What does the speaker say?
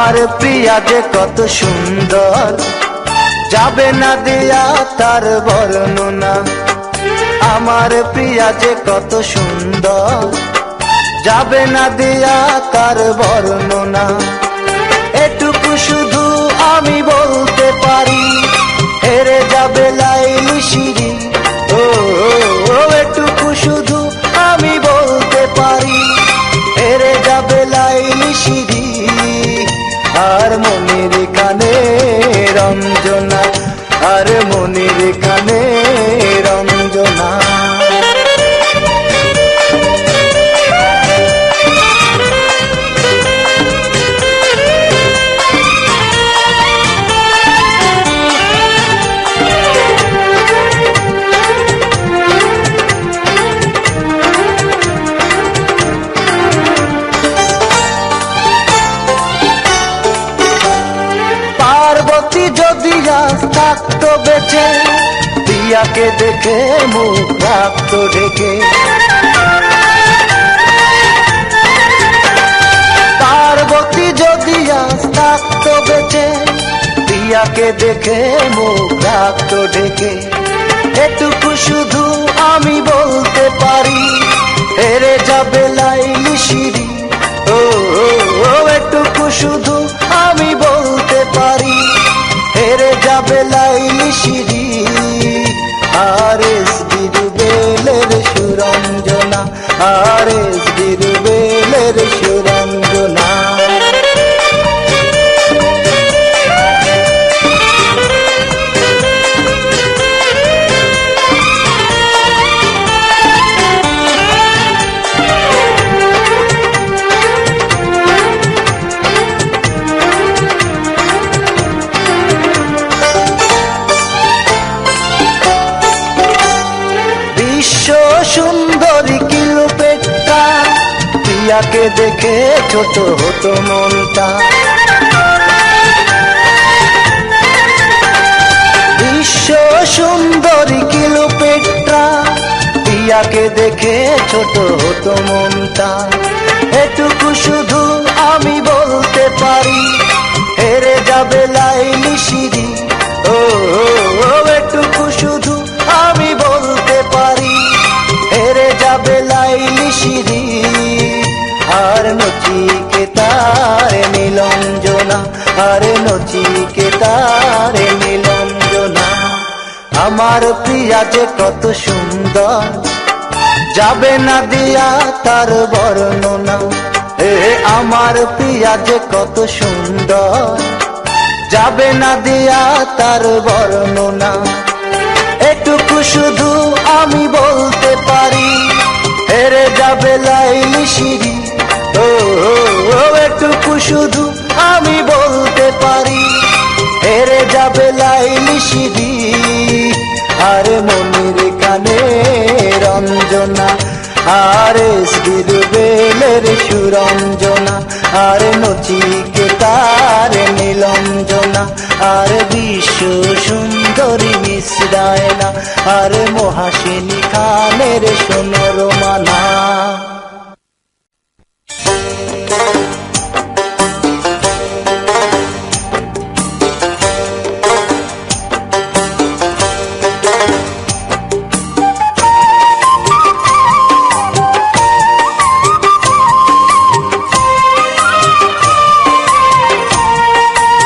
আমার প্রিয়া যে কত সুন্দর, যাবে না দিয়া তার বর্ণনা। আমার প্রিয়া যে কত সুন্দর, যাবে না দিয়া তার বর্ণনা। এটুকু শুধু আমি বলতে পারি, হেরে যাবে লাইলি শিরি। ও এটুকু শুধু আমি বলতে পারি, হেরে যাবে লাইলি শিরি। আর মনির কানে রঞ্জনা, আর মনির কানে রঞ্জনা। পার্বতী যদি আজ থাকতো বেঁচে, প্রিয়াকে দেখে মুখ রাখতো ঢেকে। পার্বতী যদি আজ থাকতো বেঁচে, প্রিয়াকে দেখে মুখ রাখতো ঢেকে। এটুকু শুধু আমি বলতে পারি, হেরে যাবে লাইলি শিরি। ও এটুকু শুধু আমি বলতে পারি, হেরে যাবে লাইলি শিরি। আর এস বিরুবেলের সুরঞ্জনা, আর এস বিরুবেলের সুরঞ্জনা। সুন্দরী কিলুপেট্টা, প্রিয়াকে দেখে ছোট হতো মনটা। বিশ্ব সুন্দরী কিলুপেট্টা, প্রিয়াকে দেখে ছোট হতো মনটা। এটুকু শুধু আমি বলতে পারি, হেরে যাবে লাইলি শিরি। ও এটুকু শুধু আমি বলতে পারি, হেরে যাবে লাইলি শিরি। আর নচিকেতার নীলঞ্জনা, আর নচিকেতার নীলঞ্জনা। আমার প্রিয়া যে কত সুন্দর, যাবে না দিয়া তার বর্ণনা। আমার প্রিয়া যে কত সুন্দর, যাবে না দিয়া তার বর্ণনা। এটুকু শুধু আমি বলতে পারি, হেরে যাবে লাইলি শিরি। ও এটুকু শুধু আমি বলতে পারি, হেরে যাবে লাইলি শিরি। আর মনির কানে রঞ্জনা, আর এস বিরুবেলের সুরঞ্জনা। আর নচিকেতার নীলঞ্জনা, আর বিশ্ব সুন্দরী মিশ্রায়না, আর মহাসিনী খানের সোনর মানা।